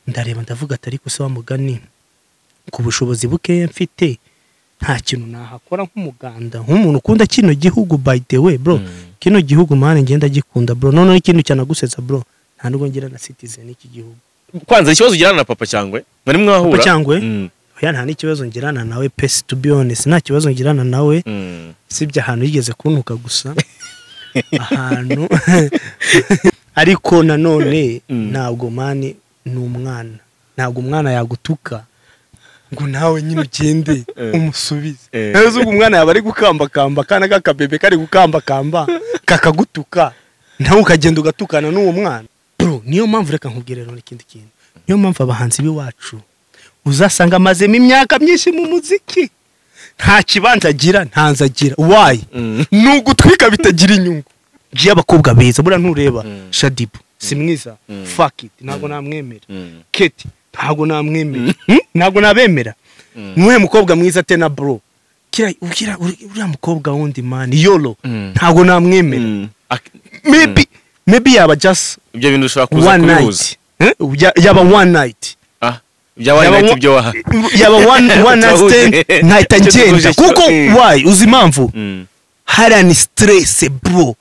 ndareba ndavuga ati ariko se wa mugani ku bushobozi buke mfite nta kintu nahakora nk'umuganda nk'umuntu ukunda kino gihugu by the way bro kino gihugu mane ngenda gikunda bro none ikintu cyanagusetsa bro nta nubwo ngira na citizen iki gihugu kwanza ikibazo girana na papa cyangwe mwari mwahura papa cyangwe oya nta n'ikibazo ngirana nawe pesi to be honest nta kibazo ngirana nawe sibye ahantu yigeze kuntuka gusa ahantu ariko nanone ntabwo mani n'umwana ntabwo umwana yagutuka ngo nawe nyine ugende umusubize neza ubwo umwana yaba ari gukambakamba kana kakabebe kari gukambakamba kakagutuka nawe ukagenda ugatukana n'uwo mwana bro niyo mpamvu reka nkubwire rero n'ikindi kintu niyo mpamvu abahanzi biwacu uzasanga amazemo imyaka myinshi mu muziki nta kibanza agira ntanze agira why nugutwika bitagira inyungu giye abakobwa beza bura ntureba Shadibu si mwiza fuck it ntago namwemera Keti ntago namwemera ntago nabemera nuhe mukobwa mwiza tena bro kira uriya mukobwa wundi man yolo ntago namwemera maybe yaba just ibyo bintu ushobora kuza kuruza yaba one night yaba one night stand nkahita ngenda kuko why uzi impamvu hariya ni stress bro.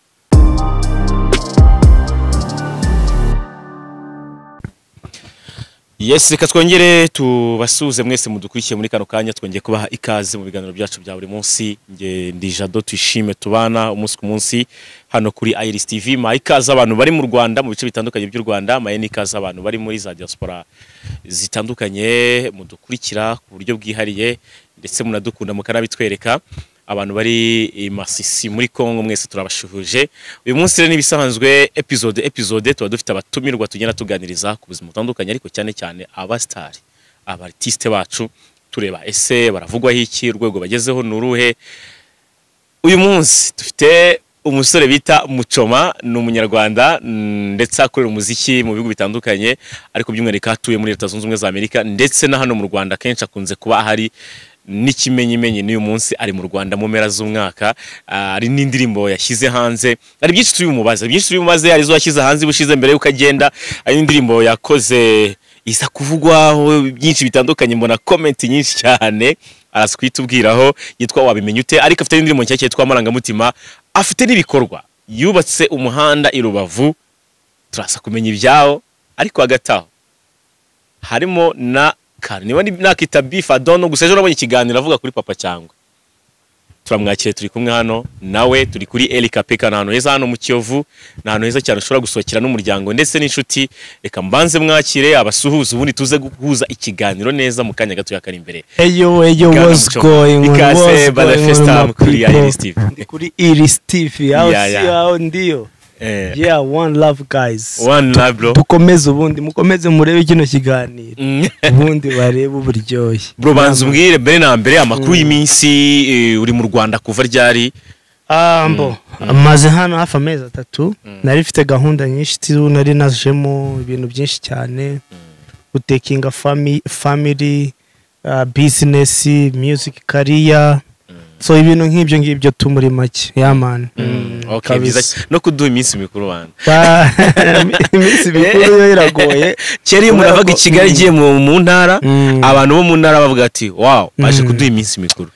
Yes, reka twongere tubasuze mwese mudukurikiye muri kano kanya twongeye kubaha ikaze mu biganiro byacu bya buri munsi. Nge ndi Jado twishime tubana umunsi ku munsi hano kuri Iris TV. Ma ikaze abantu bari mu Rwanda mu bice bitandukanye by'u Rwanda, ma ikaze abantu bari muri za diaspora zitandukanye mudukurikira ku buryo bwihariye ndetse munadukunda mukanabitwereka. Abantu bari Masisi muri Kongo mwese turabashuhuje. Uyu munsi rero nibisanzwe episode tuba dufite abatumirwa tugenda tuganiriza ku buzima butandukanye ariko cyane cyane abastar abartiste bacu tureba ese baravugwaho iki urwego bagezeho nuruhe. Uyu munsi dufite umusore bita Muchoma ni umunyarwanda ndetse akorera umuziki mu bihugu bitandukanye ariko by'umwihariko atuye muri Leta Zunze Ubumwe za Amerika ndetse na hano mu Rwanda kenshi akunze kuba ahari n'ikimenyimenyi n'uyu munsi ari mu Rwanda mu mpera z'umwaka. Ari n'indirimbo yashyize hanze, ari byinshi turi mubaze arizo yashyize hanze bushize mbere yuko agenda. Ari indirimbo yakoze isa kuvugwaho byinshi bitandukanye, mbona comment nyinshi cyane araskwitubwiraho yitwa wabimenye ute, ariko afite indirimbo nshya yitwa amarangamutima, afite n'ibikorwa yubatse umuhanda I Rubavu. Turasa kumenya ibyaho ariko hagataho harimo na niba nakita bifa dono gusa ejo nabonye ikiganiro avuga kuri papa cyangwa. Turamwakire turi kumwe hano nawe turi kuri LKP hano heza hano mu Kiyovu, na hano heza cyane ushobora gusohokera n'umuryango ndetse n'inshuti. Reka mbanze mwakire abasuhuza ubundi tuze guhuza ikiganiro neza mu kanya gato yakari imbere. Eyo what's going on? Ikase bada festa kuri Iris TV. Kuri Iris TV aho ndiyo. Yeah, one love guys. One love bro. Dukomeze ubundi mukomeze murebe kino kiganiro. Ubundi barebe uburyoshye. Bro banza umbwire mbere na mbere amakuru y'iminsi uri mu Rwanda kuva ryari? Mbo amaze hano hafi amezi 3 nari mfite gahunda nyinshi nari najemo ibintu byinshi cyane gutekinga family business music career. So ibintu nk'ibyo ngibyo tumuri make man. Okay, biza no kuduha iminsi mikuru bana. Iminsi mikuru yo iragoye. Keri muravaga Kigali giye mu ntara, abantu bo mu ntara bavuga ati wow baje kuduha iminsi mikuru.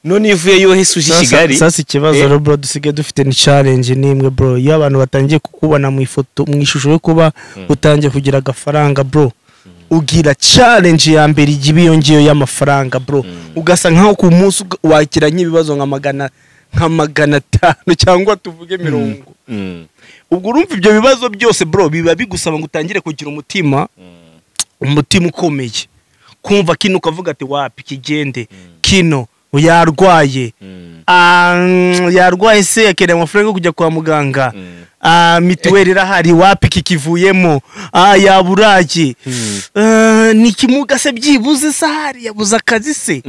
None ivuye yo Hesuje Kigali. Sasa ikibazo bro dusige dufite ni challenge nimwe bro. Iyo abantu batangiye kukubona mu ifoto mu ishusho yo kuba utangiye kugira agafaranga bro, ugira challenge ya mbere igibiyongiyo y'amafaranga bro. Ugasa nkaho ku munsi wakira nk'ibibazo nka magana 500 cyangwa tuvuge 100. Ubwo urumva ibyo bibazo byose bro biba bigusaba ngo utangire kugira umutima ukomeye, kumva kino ukavuga ati wapi kigende kino yarwaye yarwaye se akeneye amafaranga kujya kwa muganga, mituweli irahari wapi kikivuyemo, yaburaje ni kimuga se byibuze sahari yabuza akazi se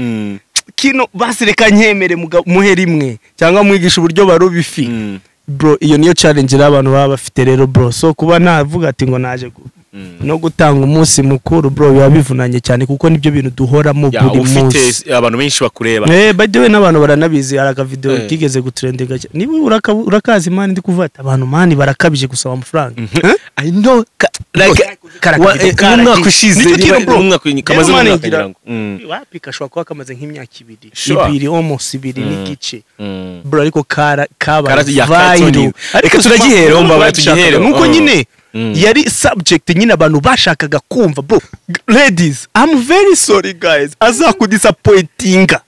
kino basireka nkemere muhe rimwe cyangwa mwigisha uburyo barubifi bro. Iyo niyo challenge y'abantu baba bafite rero bro. So kuba navuga ati ngo naje no gutanga umunsi mukuru bro biba bivunanye cyane kuko nibyo bintu duhoramo buri munsi ufite abantu benshi bakureba by the way n'abantu baranabizi haraka video kigeze gutrendinga niba urakazi man ndi kuvata abantu man barakabije gusaba amafaranga I know like umwaka ushize umwaka kamaze umwaka wapi kashwa kwa kamaze nk'imyaka ibiri almost ibiri n'igice bro ariko kaba viral reka turagihera umba tugihera nuko nyine yari subject nyine abantu bashakaga kumva bro. Ladies, I'm very sorry guys azakudisappointinga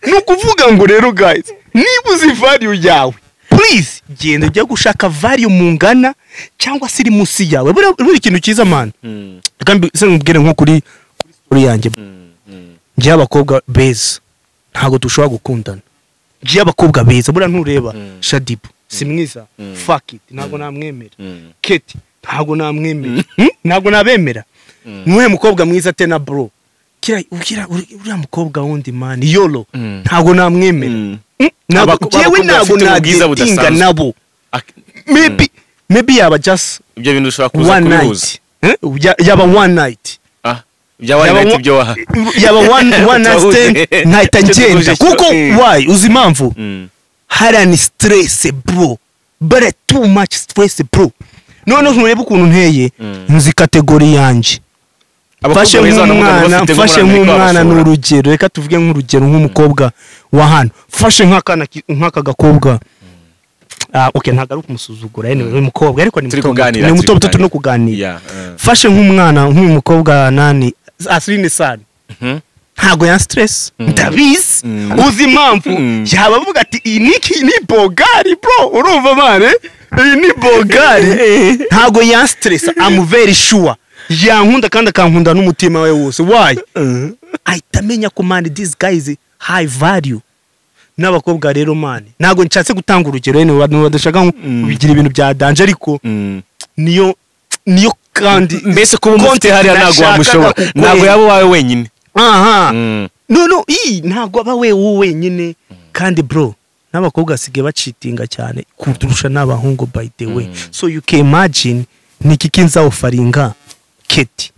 nukuvuga ngo rero guys niba uzi value yawe please genda ujya gushaka value mungana cyangwa siri musi yawe buri kintu cyiza man kandi sengubwire nko kuri story yanjye ngiye abakobwa beza ntago dushobora gukundana ngiye abakobwa beza bura ntureba Shadibu si mwiza fuck it ntago namwemera Keti ntago namwemera ntago nabemera nuwe mukobwa mwiza tena bro kira uriya mukobwa wundi man yolo ntago namwemera jewe ntago nagiza nabo maybe yaba just ibyo bintu ushobora kuza kubihuza yaba one night yaba one night stand nkahita ngenda kuko why uzi impamvu harani stress bro but too much stress bro none ntureba ukuntu nteye nzi kategori yanje fashe nk'umwana n'urugero reka tuvuge nk'urugero nk'umukobwa wa hano fashe nk'aka gakobwa okay ntago ari kumusuzugura anyway umukobwa ariko ni muto no kuganira fashe nk'umwana nk'umukobwa nani asirine sana ntago ya stress ndabizi uzi impamvu yabavuga ati ni bogari bro urumva mane ni bogari ntago ya stress I'm very sure yankunda kandi akankunda n'umutima we wose why aitamenya ko man this guy is high value n'abakobwa rero man ntago nshatse gutanga urugero ene badashaka bigira ibintu bya danger ariko niyo kandi mbese kuba umufite hari ntago wamushobora ntago yabo wawe wenyine no ntago aba wewe wenyine kandi bro n'abakobwa asige bacitinga cyane kuturusha n'abahungu by the way so you can imagine niki nzaofaringa Keti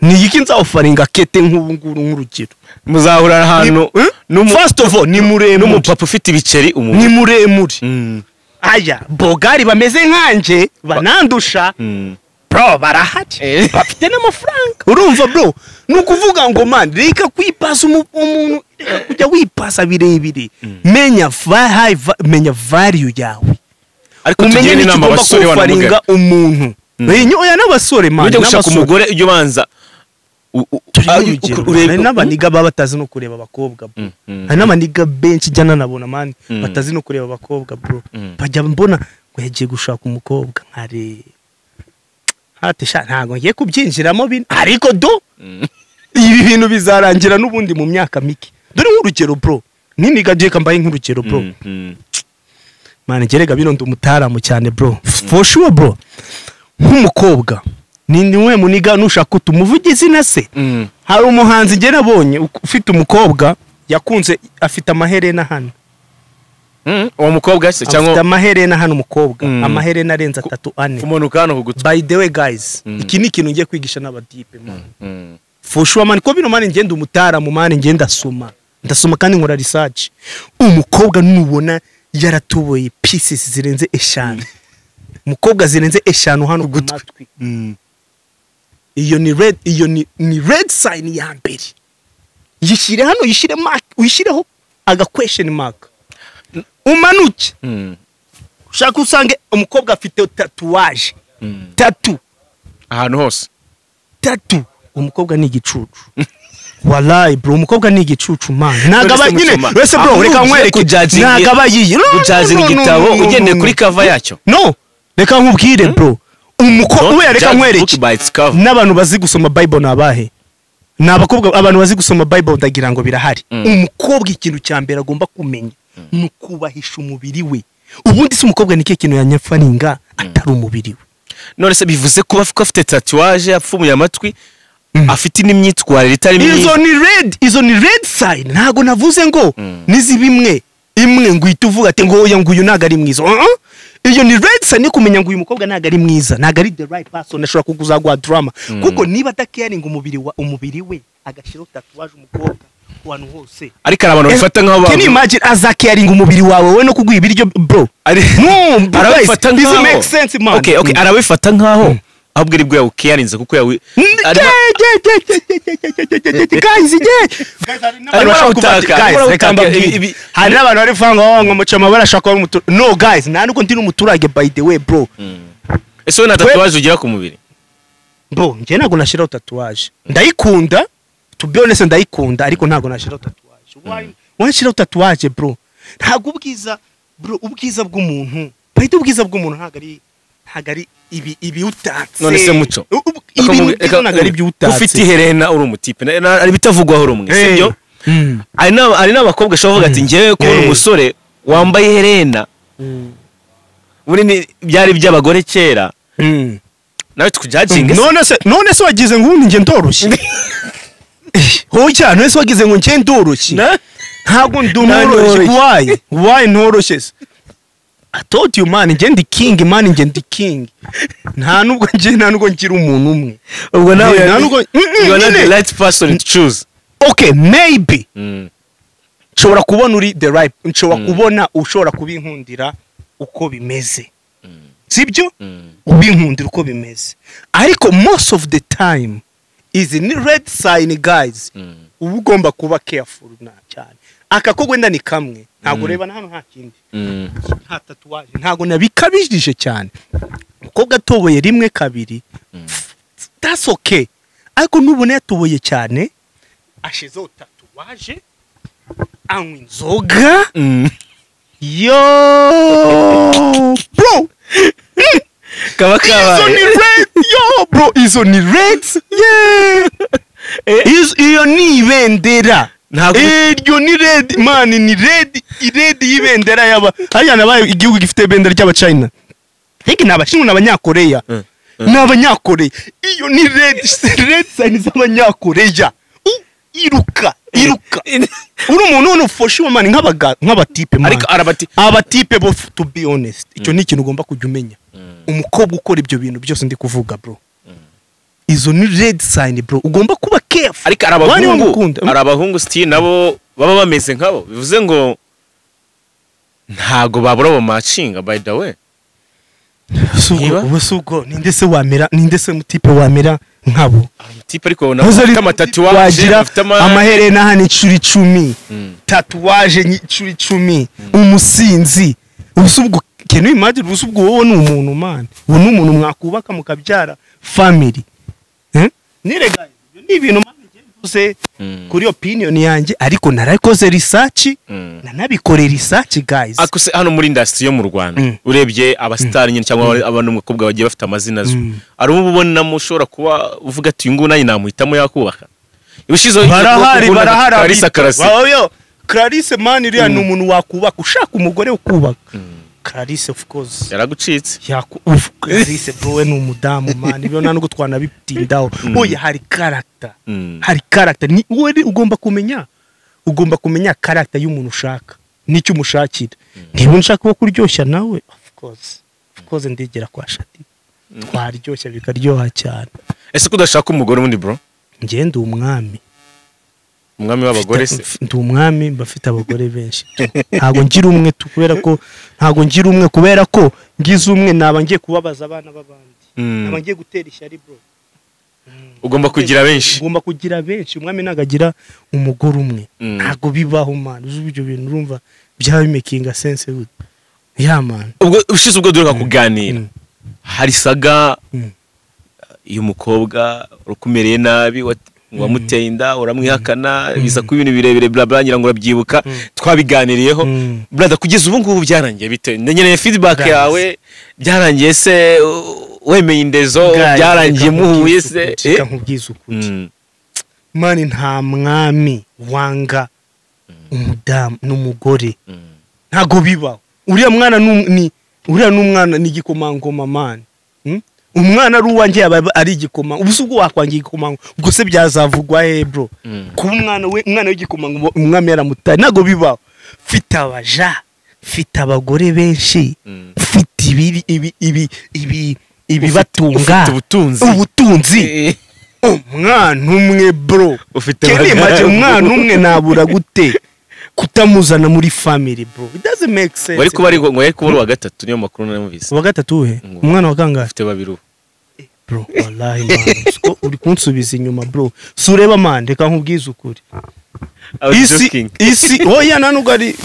niki nzaofaringa Keti nk'ubunguru nk'urugero muzahura ahantu first of all ni muremure n'umupapa ufite ibiceri ni muremure aya bogari bameze nkanje banandusha bro barahati bafite n'amafaranga urumva bro nukuvuga ngo man reka kwipasa umuntu kujya wipasa birebire menya value yawe ariko tugene inama abasore wanamuga umuntu oya n'abasore man ujye gushaka umugore ujye banza hari n'abaniga baba batazi no kureba abakobwa bro hari n'abaniga benshi jyana nabona man batazi no kureba abakobwa bro bajya mbona ngo yagiye gushaka umukobwa nkare hatisha ntago ngiye kubyinjiramo ariko do ibi bintu bizarangira n'ubundi mu myaka mike dore nk'urugero bro niniga Jeka mbaye nk'urugero bro man gerega bino ndumutaramu cyane bro for sure bro nk'umukobwa niwe muniga nushaka utumuvugizi na se hari umuhanzi nge nabonye ufite umukobwa yakunze afite amaherena hano uwo mukobwa se cyangwa afite amaherena hano umukobwa amaherena arenza 3 kumanuka hano kugutse by the way guys iki ni ikintu ngiye kwigisha n'abadipe man for sure man ko bino man ngenda umutaramu man ngenda ndasoma kandi nkora research umukobwa nubona yaratuboye pieces zirenze 5 umukobwa zirenze 5 hano ku matwi iyo ni red sign ya mbere yishire hano yishire mark uyishireho aga question mark umanuke ushaka usange umukobwa afite tatouage tattoo ahantu hose tattoo umukobwa ni igicucu wallahi bro umukobwa ni igicucu man nagaba nyine wese bro reka nkwereke nagaba yiyi kujazinga igitabo ugendeye kuri cover yacyo no reka nkubwire bro umukobwa reka nkwereke n'abantu bazi gusoma bible nabahe nabakobwa abantu bazi gusoma bible ndagira ngo birahari umukobwa ikintu cyambere agomba kumenya nukubahisha umubiri we ubundi se umukobwa nike kintu yanyafaringa atari umubiri we none se bivuze kuba afite tatouage apfumuye amatwi afite n'imyitwarire itari myiza izo ni red sign ntago navuze ngo nizi bimwe imwe ngo ituvuga ati ngo oya nguyu naga ari mwiza iyo ni red sign kumenya ngo uyu mukobwa ntago ari mwiza, ntago ari the right person, ashobora kuguzagwa drama kuko niba adacaring umubiri we agashiraho tatuwaje umukobwa ku bantu hose. Ariko abantu bafata nk'abo, can you imagine azacaring umubiri wawe we no kuguha ibiryo bro? No, arabifata nk'aho this makes sense man. Okay, arabifata nk'aho ahubwo ari bwo yacarinze kuko yawe hari n'abantu bari fanga ngo Muchoma barashaka no guys, nta nuko ndi n'umuturage by the way bro. Ese we na tatuwaje ugira ku mubiri bro? Nje ntago nashiraho tatuwaje, ndayikunda to be honest, ndayikunda ariko ntago nashiraho tatuwaje. Wanshiraho tatuwaje bro? Ntago ubwiza bro, ubwiza bw'umuntu bahita ubwiza bw'umuntu ntago ari ibi utatse. None se Mucho ntago ari ibyo utatse. Ufite iherena uri umutipe ari bitavugwaho rumwe sibyo? Ari n'abakobwa ashobora ati ngewe kubona umusore wambaye iherena buri byari by'abagore kera nawe tukujajinga. None se wagize ngo nje ndoroshye hoya? None se wagize ngo nje ndoroshye? Ntago ndumoroshye. Why ntoroshye? I told you man, nje ndi king man, nje ndi king. Nta nubwo ngira umuntu umwe. Ubwo nawe you are not the right person to choose. Okay, maybe nshobora kubona uri the right, nshobora kubona ushobora kubinkundira uko bimeze sibyo? Ubinkundira uko bimeze ariko most of the time is in red sign guys. Ubu ugomba kuba careful na cyane. Akako gwenda ni kamwe ntago ureba na hano nta kindi nta tatuwaje, ntago nabikabijije cyane. Umukobwa atoboye rimwe kabiri that's okay, ariko nubone yatoboye cyane ashizeho tatuwaje anywa inzoga yo bro kaba izo ni red yo bro, izo ni red iyo ni ibendera. Iryo ni red man, ni red y'ibendera yaba hariya nabaye igihugu gifite ibendera ry'aba China. Hiki n'abashinwa n'abanyakoreya n'abanyakoreya. Iyo ni red sign z'abanyakoreya. Iruka uri umuntu uno foshiwe man nk'abatipe man. Ariko abatipe bo to be honest, icyo ni ikintu ugomba kujya umenya. Umukobwa ukora ibyo bintu byose ndi kuvuga bro, izo ni red sign bro, ugomba kuba careful. Ariko arabahungu still nabo baba bameze nkabo, bivuze ngo ntago babura bo matching by the way. Ubusugo ninde se wamera, ninde se mutipe wamera nkabo? Tipe ariko nafite amatatuwaje, afite amaherena hano 10 tatuwaje 10 umusinzi. Ubusubwo kenu imagine, ubusubwo wowe ni umuntu man, wowe ni umuntu mwakubaka mukabyara family. Nirega ni ibintu mvuze kuri opinion yanjye, ariko narayikoze research nanabikore research guys. Akuse hano muri industry yo mu Rwanda urebye abastar nyine cyangwa abantu umukobwa bagiye bafite amazina zo ari ubona mushobora kuba uvuga ati ngo nayi namuhitamo yakubaka ibishizo barahari Clarisse man iriya ni umuntu wakubaka ushaka umugore ukubaka. Clarisse of course yaragucitse Clarisse bro ni umudamu man, ibyo ntango twanabitindaho. Oya hari character ni wowe ugomba kumenya character y'umuntu ushaka nicyo umushakira. Niba unshaka ko kuryoshya nawe of course ndigera kwa shati twaryoshya bikaryoha cyane. Ese kudashaka umugore undi bro? Nge ndi umwami w'abagore se? Ndi umwami bafite abagore benshi. Ntago ngira umwe kubera ko ngize umwe naba ngiye kubabaza abana b'abandi, naba ngiye gutera ishyari bro. Ugomba kugira benshi. Umwami nagagira umugore umwe ntago bibaho man. Ibyo bintu urumva byaba bimakinga sense good yeah man. Ubwo ushize ubwo duruka kuganira hari saga y'umukobwa rukumereye nabi wamuteye inda uramwihakana biza ku ibintu birebire bla bla ngira ngo urabyibuka twabiganiriyeho brother. Kugeza ubu ngubu byarangiye bite? Ndenye feedback yawe byarangiye se? Wemeye indezo byarangiye muhuye se? Nkubwiza ukuri mani, nta mwami wanga umudamu n'umugore, ntago bibaho. Uriya mwana n'umwana ni igikomangoma mani. Umwana ari uwanjye yaba ari igikoma, ubusubwo wakwangiye igikoma ubwo se byazavugwa bro? Kuba umwana w'igikoma umwami yaramutaye ntago bibaho. Fite abaja, fite abagore benshi, ufite ibibatunga ubutunzi umwana umwe bro ufite umwana umwe nabura gute kutamuzana muri family bro, it doesn't make sense. wari kuba ari wa gatatu niyo makuru namuvise. Wa gatatu we umwana wa kangahe? Afite babiri bro, wallahi man uri kunsubiza inyuma bro, sureba man reka nkubwize ukuri. Isi oya nanuga ari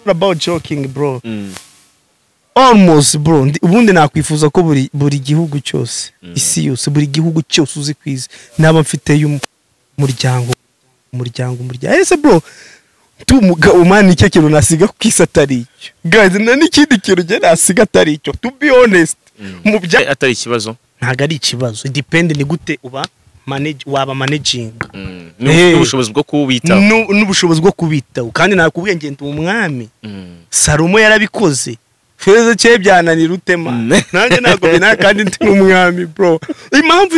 about joking bro. Almost bro, ubundi nakwifuza ko buri gihugu cyose isi yose buri gihugu cyose uzi kwiza naba mfite umuryango ese bro umugabo man icyo kintu nasiga kwisa atari icyo guys, n'ikindi kintu je nasiga atari icyo, to be honest mu bya atari ikibazo, ntago ari ikibazo, depend ni gute waba managing n'ubushobozi bwo kubitaho n'ubushobozi bwo kubitaho, kandi nakubwiye ngende umwami Salomo yarabikoze feze cye byananira utema nanjye ntabwo bina kandi ndi umwami bro. Impamvu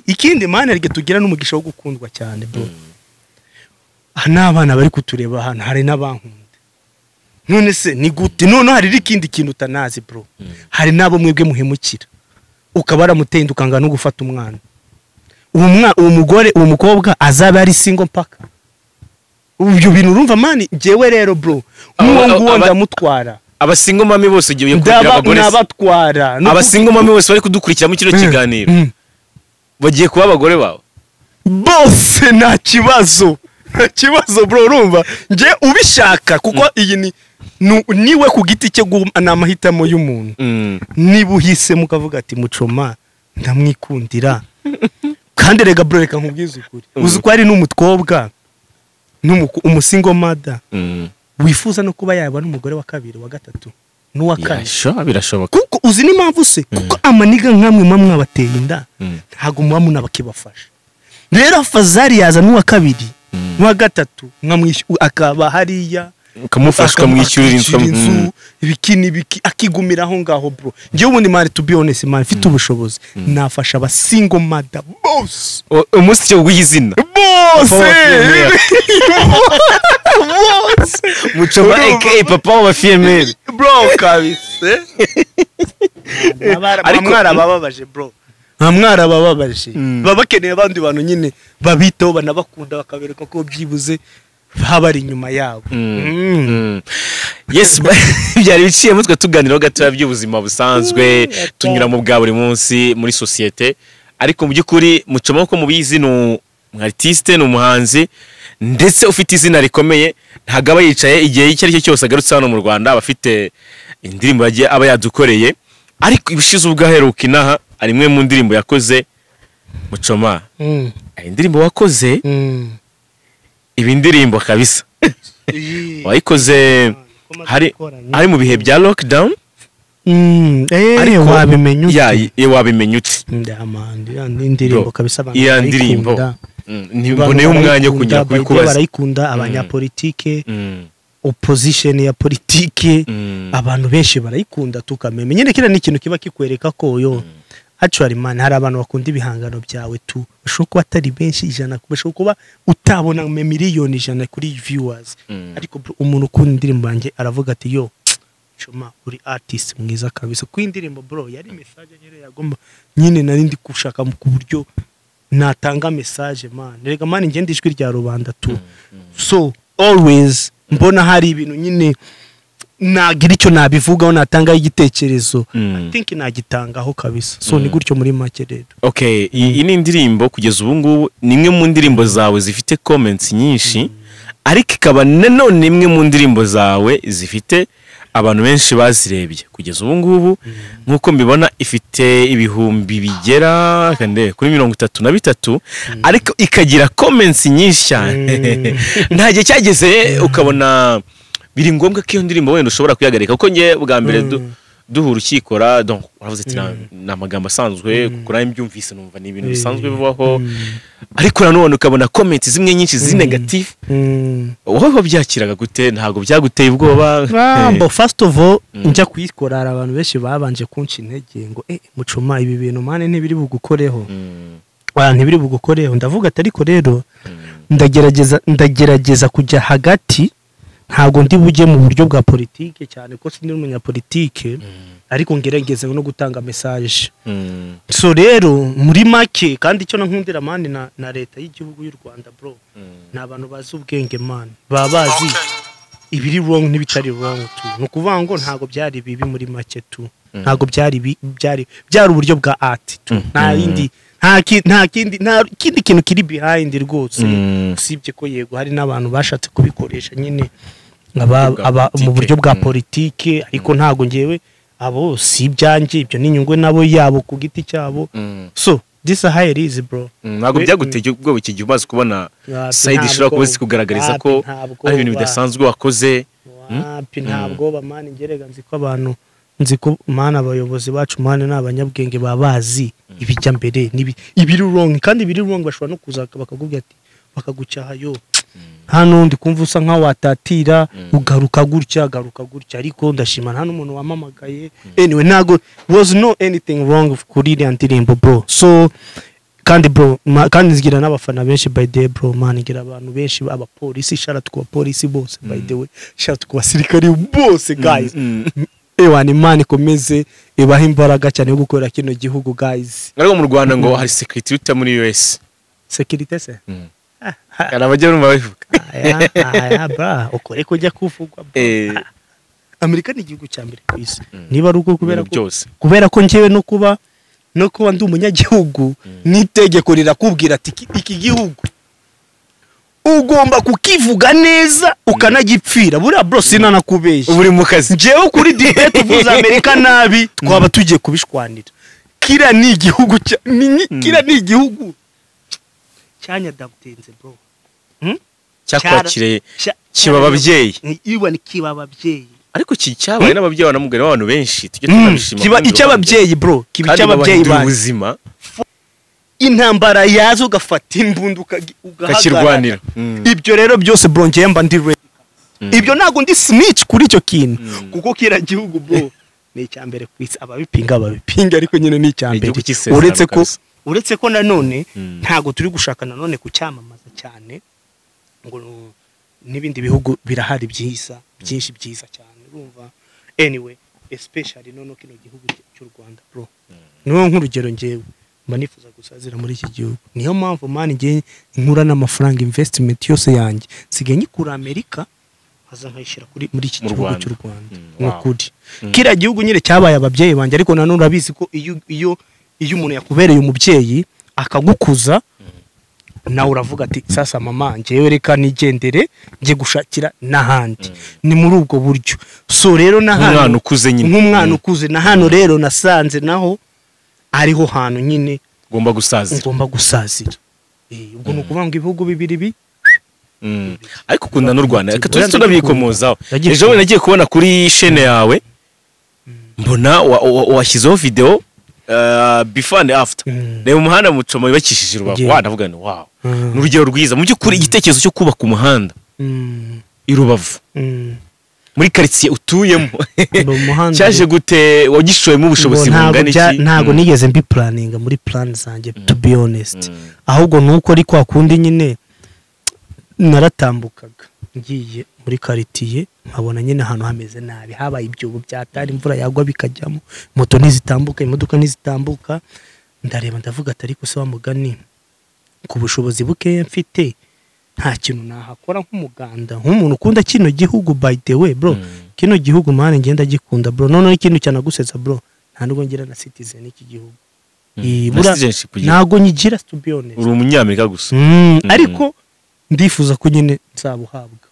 ikindi man arige tugira n'umugisha wo gukundwa cyane bro. N'abana bari kutureba hano hari n'abankunda, none se ni gute none hari ikindi kintu utanazi bro, hari nabo mwebwe muhemukira ukaba aramutenda ukanga no gufata umwana, uwo mugore uwo mukobwa azaba ari single mpaka ubyo bintu urumva mani. Jewe rero bro n'uwo ndamutwara abasingo mami bose giye kugira abagore n'abatwara abasingo mami bose bari kudukurikira mu kino kiganiro bagiye kuba abagore bawe bose. Nta kibazo bro, urumva nje ubishaka kuko iyi niwe ku giti cye n'amahitamo y'umuntu. Niba uhise mukavuga ati Muchoma ndamwikundira kandi rega bro reka nkubwize ukuri, uzi ko ari n'umutwobwa umusingo mother wifuza no kuba yaba n'umugore wa kabiri wa gatatu n'uwa kane. Birashoboka kuko uzi n'impamvu se kuko amaniga nkamwe mamwe abateye inda ntago muba munabakibafasha. Rero afazari yaza n'uwa kabiri n'uwa gatatu akaba hariya ukamufashwa mwishyurira inzu ibiki akigumira aho ngaho bro. Ngewe ubundi mari to be honest man mfite ubushobozi nafasha aba single mother boss umunsi cyo gwizina boss Muchoma aka papa wa female bro kabise. Mwara bababaje bro, mwara bababaje babakeneye abandi bantu nyine babitaho banabakunda bakabereka ko byibuze habari inyuma yabo. Yes byari biciye mutwe tuganiraho gato by'ubuzima busanzwe tunyura mu bwa buri munsi muri societe, ariko mu byukuri Muchoma ko mubizi no artiste no muhanzi ndetse ufite izina rikomeye, ntagaba yicaye igihe icyo ari cyo cyose agarutse hano mu Rwanda abafite indirimbo yagiye aba yadukoreye. Ariko ibishize ubwaheruka inaha ari imwe mu ndirimbo yakoze Muchoma. Indirimbo wakoze ibi ndirimbo kabisa wayikoze hari mu bihe bya lockdown. Ariko wabimenya uti indirimbo kabisa iya ndirimbo nimbone umwanya kugira kubikubaza barayikunda abanyapolitike opposition ya politike abantu benshi barayikunda tukamenya nyine kira ni ikintu kiba kikwereka ko yo actually man hari abantu bakunda ibihangano byawe tu bashobora kuba atari benshi ijana, bashobora kuba utabona miliyoni ijana kuri viewers, ariko umuntu ukunda indirimbo yanjye aravuga ati yo Muchoma uri artist mwiza kabisa. Ku indirimbo bro yari message nyine yagomba nyine nari ndi kushaka ku buryo natanga message man, rega man ngende ijwi rya rubanda tu so always mbona hari ibintu nyine nagira icyo nabivugaho natanga igitekerezo I think nagitangaho kabisa. So ni gutyo muri make rero. Okay, iyi ni indirimbo kugeza ubu ngubu ni imwe mu ndirimbo zawe zifite comments nyinshi, ariko ikaba nanone imwe mu ndirimbo zawe zifite abantu benshi bazirebye kugeza ubu ngubu. Nkuko mbibona ifite ibihumbi bigera kuri 33, ariko ikagira comments nyinshi cyane. Nta gihe cyageze ukabona biri ngombwa ko iyo ndirimbo wenda ushobora kuyagarika, kuko ngiye bwa mbere duhura ukikora donc uravuze ati na magambo asanzwe kukora imbyumvise numva ni ibintu bisanzwe bibaho, ariko nanone ukabona comments zimwe nyinshi zi negative. Wowe byakiraga gute? Ntago byaguteye ubwoba? First of all njya kuyikora abantu benshi babanje kunca intege ngo Muchoma ibi bintu mane ntibiri bugukoreho ntibiri bugukoreho. Ndavuga ati ariko rero ndagerageza kujya hagati ntago ndi bujye mu buryo bwa politike cyane ko sindi umunyapolitike ariko ngerageze no gutanga message so rero muri make kandi icyo nankundira mani na leta y'igihugu y'u Rwanda bro nabantu bazi ubwenge man babazi ibiri wrong n'ibitari wrong tu no kuvuga ngo ntago byari bibi muri make tu ntago byari uburyo bwa art tu nta kindi kintu kiri behind rwose usibye ko yego hari n'abantu bashatse kubikoresha nyine mu buryo bwa politike ariko ntago ngewe abo si ibyanjye ibyo n'inyungwe nabo yabo ku giti cyabo so this is how it is bro ntago byaguteye ubwo iki gihe umaze kubona side ishobora kuba kugaragariza ko ari ibintu bidasanzwe wakoze ntabwo bamana ingerega nzi ko abantu nzi ko mana abayobozi bacu mana n'abanyabwenge babazi ibijya mbere ibiri wrong kandi ibiri wrong bashobora no kuza bakakubwira ati bakagucyaha yo hano ndi kumva usa nka watatira ugaruka gutya ariko ndashima nta n'umuntu wamamagaye anyway ntago was no anything wrong kuri iriya ndirimbo bro so kandi bro kandi nzigira n'abafana benshi by the bro man ngira abantu benshi abapolisi shout ku bapolisi bose by the way shout ku basirikari bose guys ni man komeze ibaha imbaraga cyane yo gukorera kino gihugu guys ariko mu Rwanda ngo hari security uta muri US security se arabajya numva bivuga bra ukore kujya kuvugwa Amerika ni igihugu cya mbere ku isi niba ari uko kubera ko ngewe no kuba ndi umunyagihugu n'itegeko rirakubwira ati iki gihugu ugomba kukivuga neza ukanagipfira buriya bro sinanakubeshya uri mu kazi ngewe kuri debate uvuza Amerika nabi twaba tugiye kubishwanira kira ni igihugu cyanya dabutenze bro cyakwakire kiba ababyeyi iwa ni kiba ababyeyi ariko cyabaye n'ababyeyi banamugana abantu benshi tujye tunabishima kiba icy'ababyeyi bro kiba icy'ababyeyi ubuzima intambara yazo ugafata imbunda ukakirwanira ibyo rero byose bro ngiye mba ndi ibyo ntago ndi snitch kuri icyo kintu kuko kira gihugu bro ni icyambere kwisi ababipinga ariko nyine ni icyambere uretse ko nanone ntago turi gushaka nanone kucyamamaza cyane ngo n'ibindi bihugu birahari byinshi byiza cyane urumva anyway especially none kino gihugu cy'u Rwanda bro niho nk'urugero ngewe mba nifuza gusazira muri iki gihugu niyo mpamvu man ngiye nkura n'amafaranga investment yose yanjye nsigaye nyikura Amerika haza nkayishira muri iki gihugu cy'u Rwanda n'ukuri kira gihugu nyine cyabaye ababyeyi banjye ariko nanone urabizi ko iyo umuntu yakubereye umubyeyi akagukuza nawe uravuga ati sasa mama ngewe reka nigendere ngiye gushakira n'ahandi ni muri ubwo buryo so rero n'umwana ukuze nyine nk'umwana ukuze na hano rero nasanze naho ariho hantu nyine ngomba gusazira ubwo ni ukuvuga ngo ibihugu bibiri ariko ukunda n'u Rwanda reka tuzi tunabikomozaho ejo bundi nagiye kubona kuri chaîne yawe mbona washyizeho video before and after reba umuhanda Muchoma yubakishije Rubavu ndavuga ngo wow n'urugero rwiza mu by'ukuri igitekerezo cyo kubaka umuhanda I Rubavu muri quartier utuyemo cyaje gute wagishoyemo ubushobozi bungana iki ntago nigeze mbi planning muri plan zanjye to be honest ahubwo nuko ari kwa kundi nyine naratambukaga ngiye muri quartier nkabona nyine ahantu hameze nabi habaye ibyobo byatari imvura yagwa bikajyamo moto ntizitambuka imodoka ntizitambuka ndareba ndavuga atari ko se wa mugani ku bushobozi buke mfite nta kintu nahakora nk'umuganda nk'umuntu ukunda kino gihugu by the way bro kino gihugu mane ngenda gikunda bro none ikintu cyanagusetsa bro nta nubwo ngira na citizen iki gihugu ntago nyigira to be honest uri umunyamerika gusa ariko ndifuza ko nyine nzabuhabwa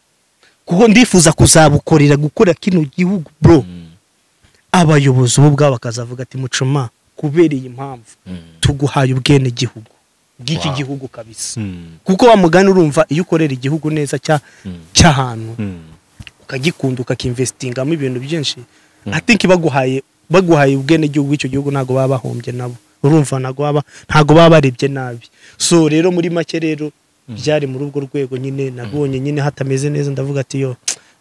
kuko ndifuza kuzabukorera gukora kino gihugu bro abayobozi bo bwabo bakazavuga ati Muchoma kubereye impamvu tuguhaye ubwenegihugu bw'iki gihugu kabisa kuko wa mugani urumva iyo ukorera igihugu neza cy'ahantu ukagikunda ukakinvestingamo ibintu byinshi I think baguhaye ubwenegihugu bw'icyo gihugu ntago baba bahombye nabo urumva ntago baba barebye nabi so rero muri make rero byari muri ubwo rwego nyine nabonye nyine hatameze neza ndavuga ati yo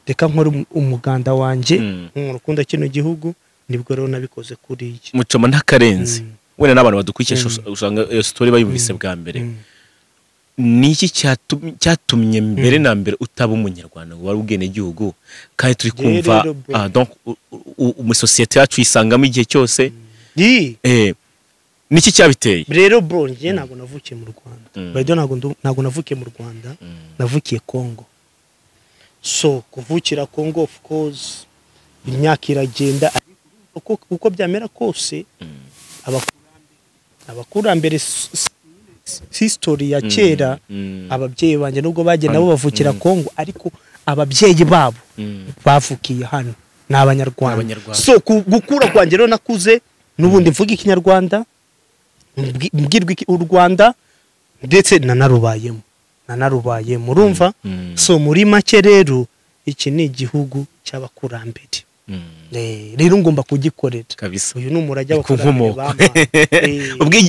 reka nkora umuganda wanje nk'urukunda kino gihugu nibwo rero nabikoze kuri iki Muchoma ntakarenze wenda n'abantu badukurikiye usanga iyo story bayumvise bwa mbere niki cyatumye mbere na mbere utaba umunyarwanda ngo wari ubwenegihugu kandi turi kumva donc mu societe yacu isangamo igihe cyose niki cyabiteye rero bro ngiye ntago navukiye mu Rwanda bado ntago navukiye mu Rwanda navukiye Congo so kuvukira Congo of course imyaka iragenda uko byamera kose abakurambere history ya kera ababyeyi banje nubwo bagenda nabo bavukira Congo ariko ababyeyi babo bavukiye hano n'Abanyarwanda so gukura kwanjye rero nakuze nubundi mvuga ikinyarwanda mbwirwa u Rwanda ndetse nanarubayemo urumva so muri make rero iki ni igihugu cy'abakurambere rero ngomba kugikorera kabisa uyu numurajya wakurambere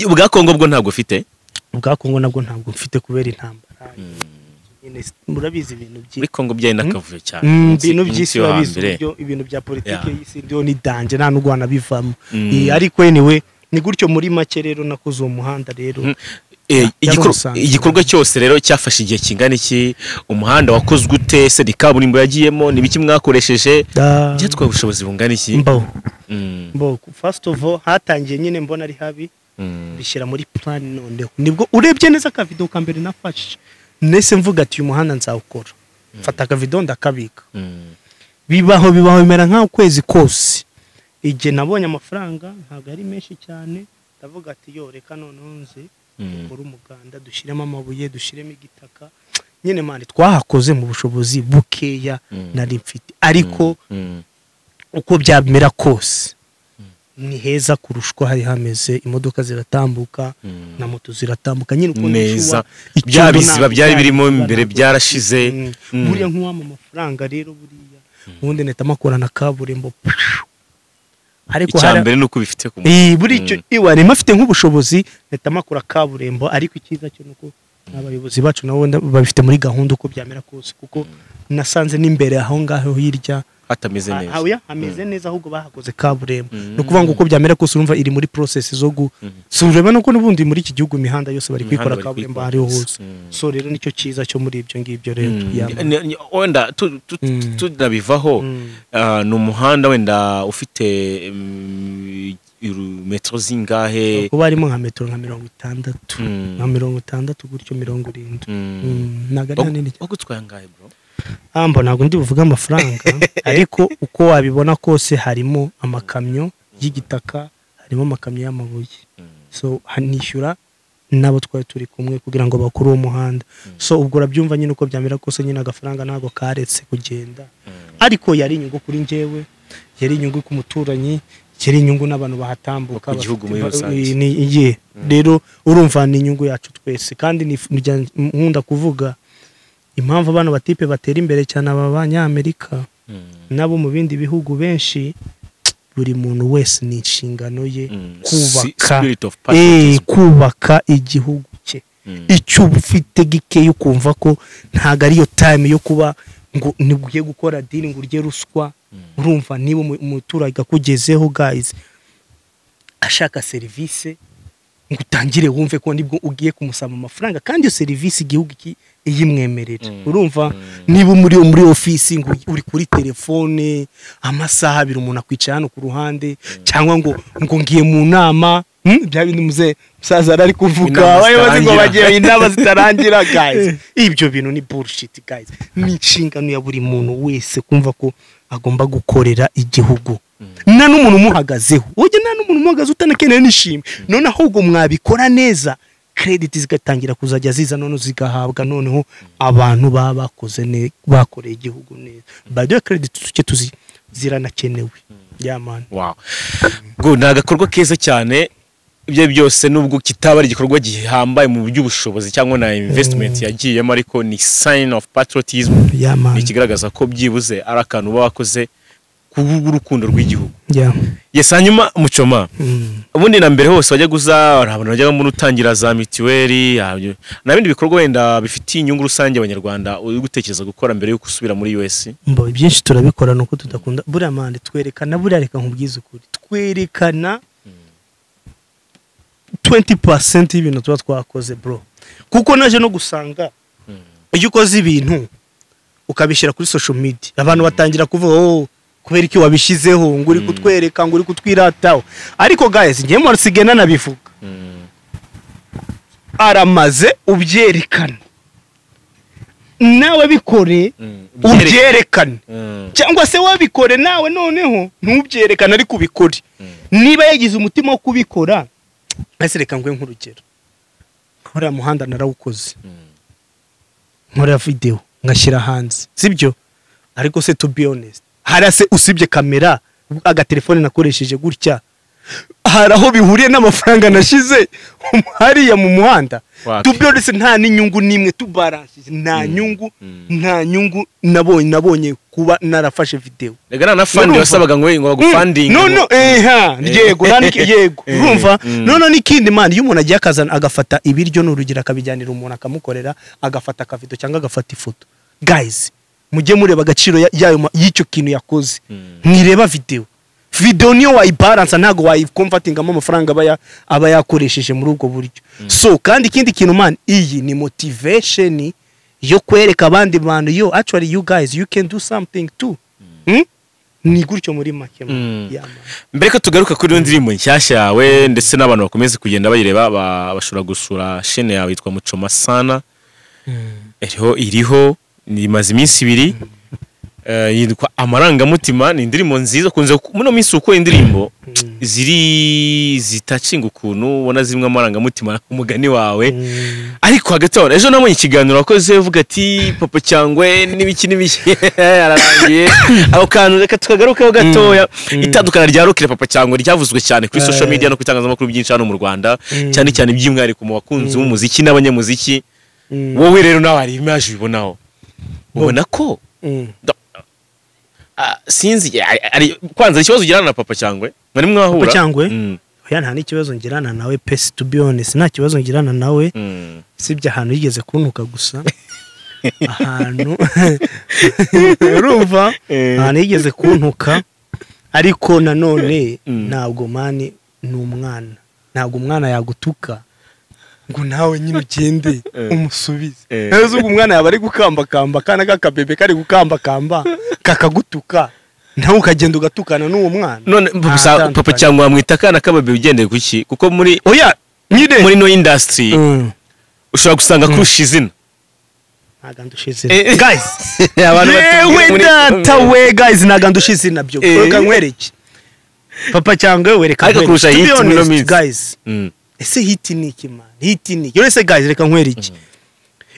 ubwa Kongo bwo ntabwo ufite ubwa Kongo nabwo ntabwo mfite kubera intambara murabizi ibintu muri Kongo byaye nakavuye cyane ibintu by'isi babizi ibintu bya politike y'isi ndio ni danje nta n'ugwana bivamo ariko anyway ni gutyo muri make rero nakoze umuhanda rero igikorwa cyose rero cyafashe igihe kingana iki umuhanda wakozwe ute se kaburimbo yagiyemo ni biki mwakoresheje byatwaye ubushobozi bungana iki mbo first of all hatangiye nyine mbona ari habi bishyira muri plan none nibwo urebye neza ka video ka mbere nafashe nese mvuga ati uyu muhanda nzawukora mfata ka video ndakabika bibaho bimera nka ukwezi kose igihe nabonye amafaranga ntabwo ari menshi cyane ndavuga ati yo reka noneho nze dukora umuganda dushyiremo amabuye dushyiremo igitaka nyine mani twahakoze mu bushobozi bukeya nari mfite ariko uko byamera kose ni heza kurushwa hari hameze imodoka ziratambuka na moto ziratambuka nyine uko neza byabiziba byari birimo imbere byarashize buriya nk'uwama amafaranga rero buriya ubundi neta makora na kaburimbo ariko cyambere nuko bifite ku buri cyo iwari mafite nk'ubushobozi neta makora kaburimbo ariko ikiza cyo nuko abayobozi bacu nabo babifite muri gahunda uko byamera kose kuko nasanze n'imbere aho ngaho hirya hatameze neza aho hameze neza ahubwo bahakoze kaburimbo no kuvuga ngo uko byamera kose urumva iri muri process zo sureba nuko nubundi muri iki gihugu imihanda yose bari kwikora kaburimbo ari hose so rero nicyo cyiza cyo muri ibyo ngibyo rero wenda tudabivaho no muhanda wenda ufite metro zingahe kuba arimo nka metro nka 60 na 60 gutyo 70 nagari hanini bagutwaye ngahe bro ambo ntabwo ndi buvuga amafaranga ariko uko wabibona kose harimo amakamyo y'igitaka harimo amakamyo y'amabuye so hanishyura nabo twari turi kumwe kugira ngo bakuru uwo muhanda so ubwo urabyumva nyine uko byamera kose nyine agafaranga ntago karetse kugenda ariko yari inyungu kuri njyewe yari inyungu ku muturanyi yari inyungu n'abantu bahatambuka igihugu muri rusange ye rero urumva ni inyungu yacu twese kandi nkunda kuvuga impamvu abantu batipe batera imbere cyane Abanyamerika nabo mu bindi bihugu benshi buri muntu wese ni inshingano ye kubaka igihugu cye icyo ufite gike yo kumva ko ntago ari yo time yo kuba ngo nibugiye gukora deal ngo urye ruswa urumva niba umuturage akugezeho guys ashaka service ngo utangire wumve ko nibwo ugiye kumusaba amafaranga kandi iyo service igihugu iyimwemerera urumva niba muri office ngo uri kuri telefone amasaha abiri umuntu akwicara hano ku ruhande cyangwa ngo ngiye mu nama bya bintu musaza ari kuvuga abayobozi ngo bagiye inama zitarangira guys ibyo bintu ni bullshit guys ni inshingano ya buri muntu wese kumva ko agomba gukorera igihugu nta n'umuntu umuhagazeho ujye nta n'umuntu umuhagaze utanakeneye n'ishimwe none ahubwo mwabikora neza credit zigatangira kuzajya ziza none zigahabwa noneho abantu bakoze bakoreye igihugu neza by the way credit tuke ziranakenewe man wow go nagakorwa keza cyane ibyo byose nubwo kitaba ari igikorwa gihambaye mu buryo ubushobozi cyangwa na investment yagiyemo ariko ni sign of patriotism ikigaragaza ko byibuze ari akantu bakoze kurukundo rw'igihugu yes hanyuma Muchoma ubundi na mbere hose wajya guza abantu bajya mu utangira za mituweli nabindi bikorwa wenda bifitiye inyungu rusange Abanyarwanda uri gutekereza gukora mbere yo gusubira muri US mbo byinshi turabikora nuko tudakunda buriya mande twerekana buriya reka nkubwize ukuri twerekana 20% y'ibintu tuba twakoze bro kuko naje no gusanga iyo ukoze ibintu ukabishyira kuri social media abantu batangira kuvuga oh kubera iki wabishizeho ngo uri kutwereka ngo uri kutwirataho ariko guys ngiye mu sigena nabivuga aramaze ubyerekana nawe bikore ubyerekane cyangwa se wabikore nawe noneho ntubyerekane ariko ubikore niba yagize umutima wo kubikora ese reka ngwe nk'urugero nkora muhanda narawukoze nkora video ngashyira hanze sibyo ariko se to be honest harase usibye kamera agatelefone nakoresheje gutya haraho bihuriye n'amafaranga nashize hariya mu muhanda to be honest nta n'inyungu nimwe tubarashije nta nyungu nabonye kuba narafashe video rega na fund wasabaga ngo bagufunding no yego yego urumva no n'ikindi man iyo umuntu agiye akazana agafata ibiryo n'urugira akabijyanira umuntu akamukorera agafata akavido cyangwa agafata ifoto guys mujye mureba agaciro y'icyo kintu yakoze mwireba video niyo wayibalance ntago wayiconvertingamo amafaranga aba yakoresheje muri ubwo buryo so kandi ikindi kintu man iyi ni motivation yo kwereka abandi bantu yo actually you guys you can do something too ni gutyo muri make mbere ko tugaruka kuri ndirimbo nshyashya yawe ndetse n'abantu bakomeze kugenda bayireba bashobora gusura chaîne yawe yitwa Muchoma sana iriho nimaze iminsi 2 yitwa amarangamutima ni indirimbo nziza kunze muno minsi uko indirimbo zitacinga ukuntu ubona zimwe amarangamutima umugani wawe ariko hagati aho ejo namwe ikiganiro wakoze uvuga ati papa cyangwe n'ibiki ararangiye aho kantu reka tukagarukaho gatoya itandukana rya rokire papa cyangwe ryavuzwe cyane kuri social media no kwitangazamakuru byinshi hano mu Rwanda cyane cyane by'umwihariko mu bakunzi b'umuziki n'abanyamuziki wowe rero nawe ari image bibonaho ubona ko sinzi kwanza ikibazo ugirana na papa cyangwe mwari mwahura papa cyangwe oya nta n'ikibazo ngirana nawe pesi to be honest nta kibazo ngirana nawe sibye ahantu yigeze kuntuka gusa ahantu urumva ahantu yigeze kuntuka ariko nanone ntabwo mani ni umwana ntabwo umwana yagutuka ngo nawe nyine ugende umusubize neza ubwo umwana yaba ari gukambakamba kana gakabebe kari gukambakamba kakagutuka nawe ukagenda ugatukana n'uwo mwana none papa cyangwa wamwita kana kabebe ugendeye kuki kuko muri oya nyine muri no industry ushobora gusanga kurusha izina nagandusha izina guys abantu batuye guys nagandusha izina byo reka nkwereke papa cyangwa wereka kurusha hit guys ese hiti niki man hiti niki yose guys reka nkwereke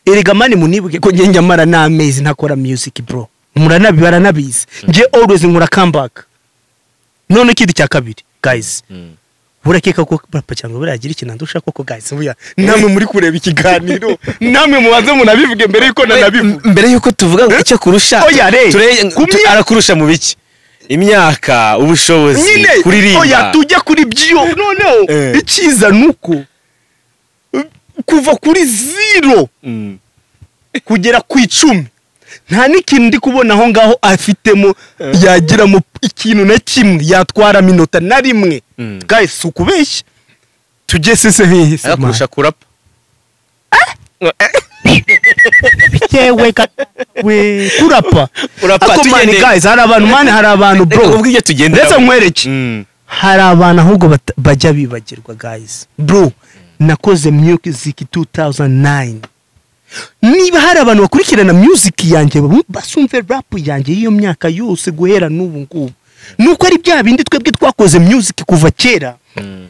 erega mani munibuke ko ngenye amara n'amezi ntakora music bro muranabibara nabizi nje always nkura comeback none kidi cya kabiri guys burakeka ko papa cyangwa baragira ikintu ndusha koko guys buya namwe muri kureba ikiganiro namwe mubanze munabivuge mbere yuko nanabivuga mbere yuko tuvuga ngo icyo kurusha arakurusha mu biki imyaka ubushobozi kuririmba oya tujya kuri byo noneho ikiza nuko kuva kuri 0 kugera ku 10 nta n'ikintu ndi kubona aho ngaho afitemo yagiramo ikintu na kimwe yatwara minota na rimwe guys ukubeshya tujye sese hihise kurusha kurapa bitewe we kurapa tugende guys hari abantu bro ubwiye tugende ndetse nkwereke hari abantu ahubwo bajya bibagirwa guys bro nakoze music 2009 niba hari abantu bakurikirana music yanjye basumve rap yanjye iyo myaka yose guhera n'ubu ngubu nuko ari bya bindi twebwe twakoze music kuva kera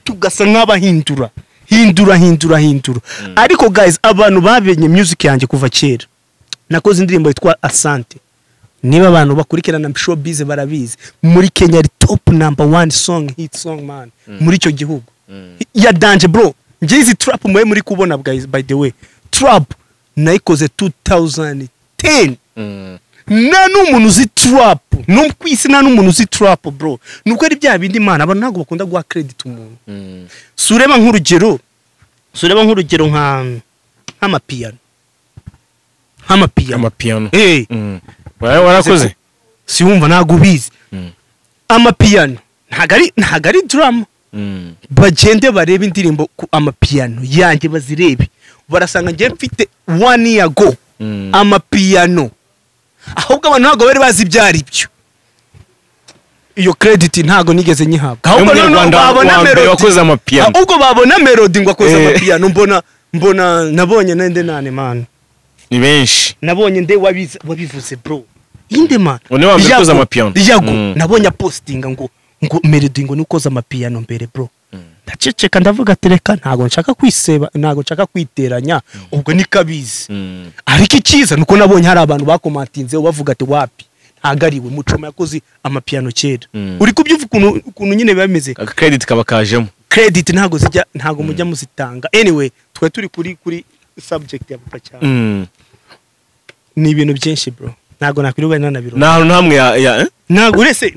tugasa nk'abahindura hindura ariko guys abantu babenye music yanjye kuva kera nakoze indirimbo yitwa Asante niba abantu bakurikirana showbiz barabizi muri Kenya ari top number 1 song hit song man muri icyo gihugu ya danje bro ngizi trap muri kubona guys by the way trap nayikoze 2010 na n'umuntu uzi trap no kwisi na n'umuntu uzi trap bro nuko ari bya bindi man abantu ntago bakunda guha credit umuntu sureba nk'urugero nk'amapiyano warakoze si wumva ntago ubizi amapiyano ntago ari drama bagende barebe indirimbo ku amapiyano yanjye bazirebe barasanga ngiye mfite 1 year ago amapiyano, ahubwo abantu ntabwo bari bazi ibyo ari byo. Iyo credit ntago nigeze nyihabwa, ahubwo babona melody wakoze amapiyano, ahubwo babona melody ngo akoze amapiyano. mbona nabonye nende nane man, ni benshi nabonye nde wabivuze bro, inde man one wambaye koza amapiyano yago nabonye postinga ngo melody ngo nukoza amapiyano mbere bro. Ndaceceka ndavuga tereka ntago nshaka kwiseba, ntago nshaka kwiteranya, ubwo ni kabizi. Ariko ikiza nuko nabonye hari abantu bakomatinze bavuga ati wapi ntagariwe Muchoma yakoze amapiyano kera. Uri kubyuva ukuntu nyine bameze, credit kaba kajemo, credit ntago mujya muzitanga. Anyway twe turi kuri subject ya papa cyane. Ni ibintu byinshi bro, ntago nakwirirwa nanabiro ntamwe ya ntago urese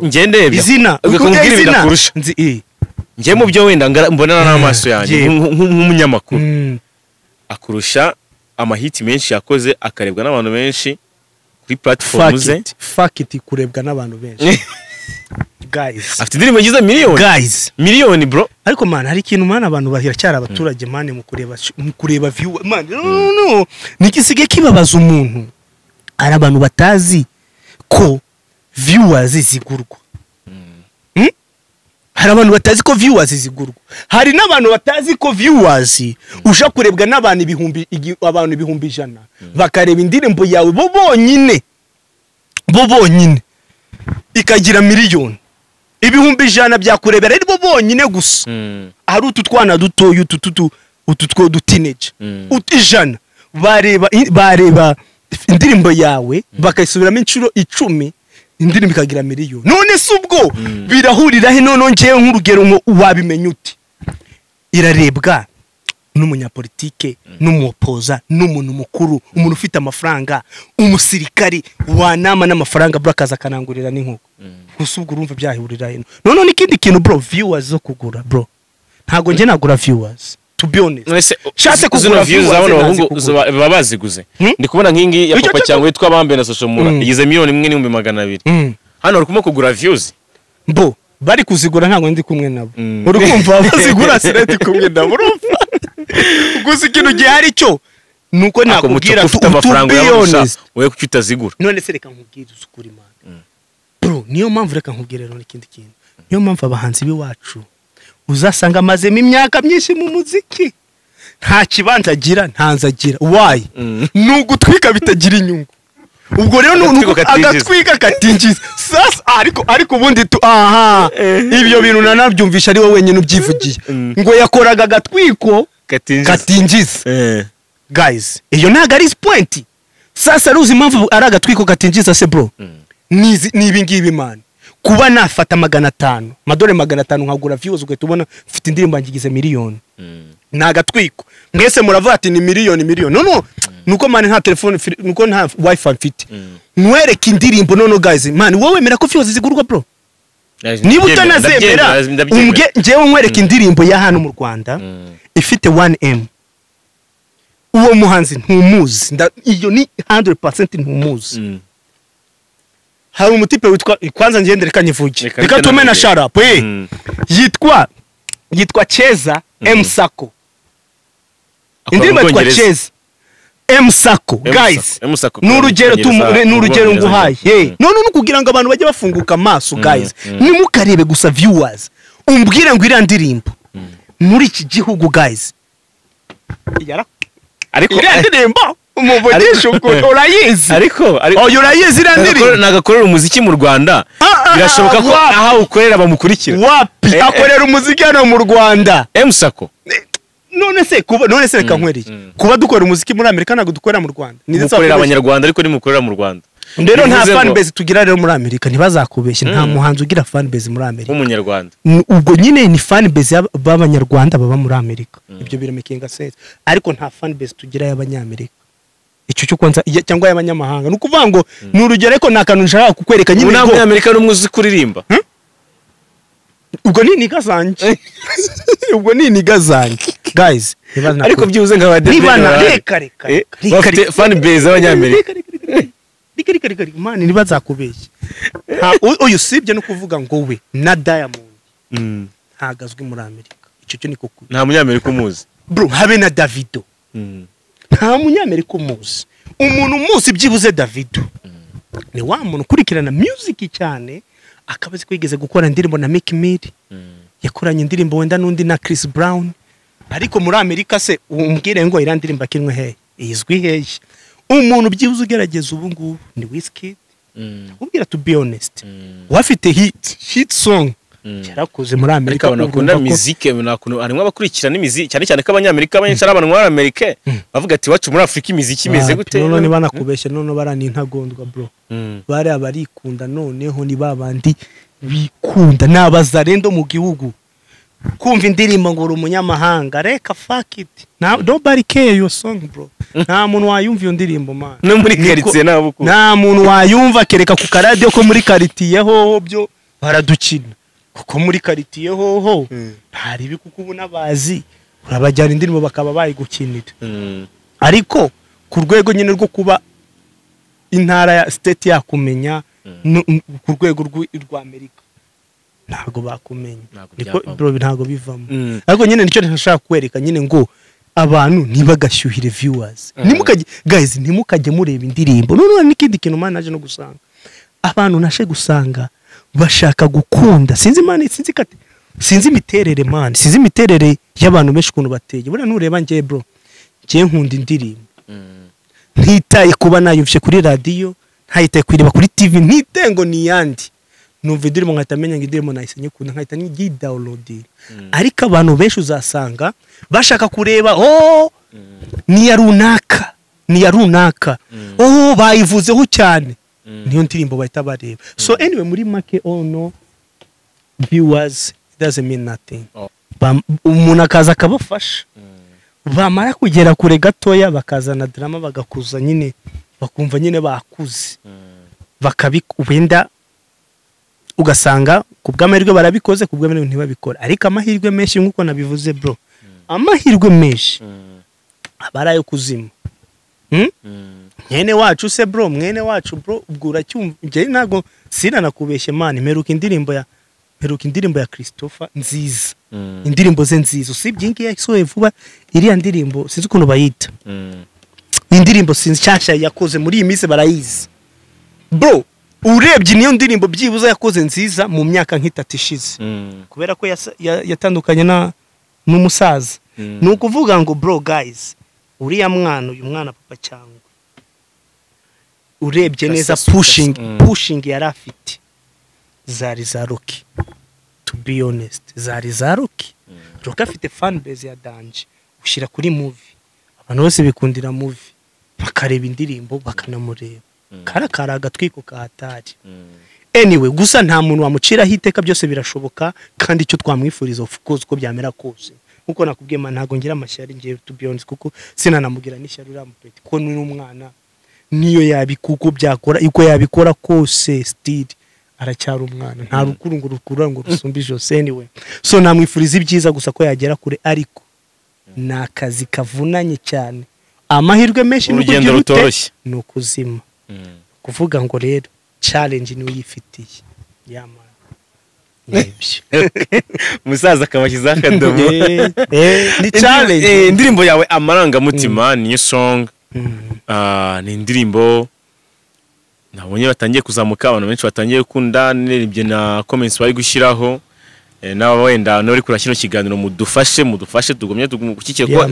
ngendebya izina ukakubwira ibidakurusha nzi ngiye mu byo wenda mbonana n'amaso yanjye nk'umunyamakuru, akurusha amahiti menshi yakoze, akarebwa n'abantu benshi kuri platform ze. Fuck it kurebwa n'abantu benshi guys. Afite indirimbo ngize miliyoni bro. Ariko man hari ikintu man abantu bahiracyara abaturage man mu kureba view man. No nikisige kibabaza umuntu, ari abantu batazi ko viewers zigurwa. Hari abantu batazi ko viewers zigurwa, hari n'abantu batazi ko viewers usha kurebwa n'abantu ibihumbi 100 bakareba indirimbo yawe bo bonyine ikagira miliyoni. Ibihumbi 100 byakurebera ari bo bonyine gusa. Hari ututwana dutoyo ututwo teenage utijana bareba indirimbo yawe bakayisubiramo inshuro 10, indirimbo ikagira miliyoni. None se ubwo birahurira he? None ngewe nk'urugero wabimenya uti irarebwa n'umunyapolitike n'umupoza n'umuntu mukuru, umuntu ufite amafaranga, umusirikari wanama n'amafaranga bro akaza kanangurira n'inkoko. Gusa ubwo urumva byahurira he? None n'ikindi kintu bro, viewers zo kugura bro, ntago nge nagura viewers to be honest. Shatse kugura views abana bahungu babaziguze. Ndi kubona nkingi ya papa cyangwa yitwa bambe na social media igize miliyoni 1,200,000. Hano uri kumukugura views mbo bari kuzigura ntago ndi kumwe nabo. Uri kumva bazigura sireti kumwe nabo urumva. Gusa ikintu gihari cyo nuko nakubwira ufite amafaranga y'abasha wowe kucyita zigura. None se reka nkubwire usukuri man bro, niyo mpamvu reka nkubwire rero n'ikindi kintu, niyo mpamvu abahanzi biwacu uzasanga amazemo imyaka myinshi mu muziki nta kibanza agira, ntanzagira. Why? Nugutwika bitagira inyungu. Ubwo rero agatwika katinjiza sasa. Ariko ubundi ibyo bintu nanabyumvisha ari wowe wenyine ubyivugiye ngo yakoraga agatwiko katinjiza. Guys iyo ntago ari point. Sasa ruzi impamvu ari agatwiko katinjiza se bro, ni ibi ngibi man. Kuba nafata 500 madore 500 nkagura views ugahita ubona mfite indirimbo ngigize miliyoni, nagatwiko. Mwese muravuga ati ni miliyoni. No nuko man nta telefone, nuko nta wifi mfite. Nwereke indirimbo. No guys man, wowe mera ko views zigurwa bro. Niba utanazemera ngewe nkwereke indirimbo ya hano mu Rwanda ifite 1M, uwo muhanzi ntumuzi, iyo ni 100% ntumuzi. Hari umutipe witwa kwanza ngende reka nyivuge, reka tume na sharap yitwa Cheza Msako. Indirimbo yitwa Cheza Msako. Guys n'urugero nguhaye none nukugira ngo abantu bajye bafunguka amaso guys. Nimukarebe gusa viewers umbwire ngo iriya ndirimbo muri iki gihugu guys ariko iriya ndirimbo umuvugisha uko urayizi, ariko urayizi iriya ndirimbo nagakorera umuziki mu Rwanda. Birashoboka ko aha ukorera bamukurikira. Wapi akorera umuziki hano mu Rwanda Msako? None se reka nkwereye kuba dukora umuziki muri Amerika ntago dukorera mu Rwanda. Mukorera Abanyarwanda ariko nimukorera mu Rwanda. Rero nta fan base tugira rero muri Amerika, ntibazakubeshye. Nta muhanzi ugira fan base muri Amerika nk'umunyarwanda. Ubwo nyine ni fan base y'Abanyarwanda baba muri Amerika. Ibyo biramakenga sese, ariko nta fan base tugira y'Abanyamerika. Icyo cyo kwanza cyangwa y'abanyamahanga. Nukuvuga ngo n'urugero ariko nakantu nshaka kukwereka nyine ngo Amerika n'umuzi kuririmba. Ubwo ni nigazanje. Ubwo ni nigazanje guys. Ariko byuze nk'abadepite reka fan base y'Abanyamerika. Rika man ntibazakubeshye. Uyu sibye no kuvuga ngo we na Diamond ntagazwe muri Amerika. Icyo cyo niko nta munyamerika umuzi. bro habe na Davido nta munyamerika umuzi umuntu umuzi byibuze Davido ni wa muntu ukurikirana music cyane akaba azi kwigeze gukora indirimbo na Meek Mill yakoranye indirimbo wenda n'undi na Chris Brown ariko muri Amerika se umbwire ngo irandirimbo akinwe he izwi hehe umuntu byibuze ugerageza ubu ngubu ni Wizkid ubwira to be honest wafite hit song cyarakoze muri Amerika bakunda music arimo abakurikirana imiziki cyane cyane ko abanyamerika benshi ari abantu muri Amerika bavuga ati wacu muri Afrika imiziki imeze gute none banakubeshye none barani ntagondwa bro bari abarikunda noneho ni babandi bikunda nabazarendo mu gihugu kumva indirimbo ngo umunyamahanga reka fuck it nobody care your song bro nta muntu wayumva iyo ndirimbo man no muri quartier nabo nta muntu wayumva kereka ku karadio ko muri quartier ho byo baradukina kuko muri quartier ho ntari bikuko ubona bazi urabajyana indirimbo bakaba bayigukinira ariko ku rwego nyine rwo kuba intara ya state yakumenya ku rwego rwa Amerika ntago bakumenya niko bro ntago bivamo ariko nyine nicyo ntashaka kwereka nyine ngo abantu nibagashyuhire viewers nimukajye guys nimukajye mureba indirimbo none n'ikindi kintu man naje no gusanga abantu nashe gusanga bashaka gukunda sinzi imiterere man sinzi imiterere y'abantu benshi kuntu bateye bura nureba ngiye bro ngiye nkunda indirimbo ntitaye kuba nayumvye kuri radio ntayitaye kwireba kuri TV ntitengo ni yandi numva indirimbo nkatamenya ngo indirimbo nayisenye kunda nkahita ngi download ariko abantu benshi uzasanga bashaka kureba ni ya runaka bayivuzeho cyane niyo ndirimbo bahita bareba so anyway muri make no viewers it doesn't mean nothing umuntu akaza akabafasha bamara kugera kure gatoya bakazana drama bagakuza nyine bakumva nyine bakuze bakabikubenda ugasanga kubw'amahirwe barabikoze kubw'amahirwe ntibabikora ariko amahirwe menshi nkuko nabivuze bro amahirwe menshi abarayo kuzima mwene wacu se bro mwene wacu bro ubwo uracyumva nje nago sina nakubeshye man meruka indirimbo ya Christopher nziza indirimbo ze nziza usibye ngiye yasohoye vuba iriya ndirimbo sinzi ukuntu bayita indirimbo sinzi cyashya yakoze muri iyi minsi barayizi bro urebye niyo ndirimbo byibuza yakoze nziza mu myaka nk'itatu ishize kubera ko yatandukanye n'umusaza ni ukuvuga ngo bro guys uriya mwana uyu mwana papa cyangwa urebye neza pushing yari afite zari za Rocky to be honest zari za Rocky afite fan base ya danje ushyira kuri movie abantu bose bikundira movie bakareba indirimbo bakanamureba karakara agatwiko kahatari anyway gusa nta muntu wamuciraho iteka byose birashoboka kandi icyo twamwifuriza of course ko byamera kose nkuko nakubwiye man ntago ngira amashyari ngiye to be honest kuko sinanamugira n'ishyari uramupeti ko ni umwana niyo yabikuko byakora iko yabikora kose still aracyari umwana nta rukuru ngo rusumbe jose anyway so namwifuriza ibyiza gusa ko yagera kure ariko nakazi kavunanye cyane amahirwe menshi n'urugendo rutoroshye no kuzima kuvuga ngo rero challenge niwe yifitiye yama musaza akabashyize akadomo ni challenge indirimbo yawe amarangamutima niyo song ni indirimbo nabonye batangiye kuzamuka abantu benshi batangiye gukunda n'ibyo na comments bari gushyiraho nawe wenda nuri kurashyira kiganiro mudufashe tugumye gukikira ko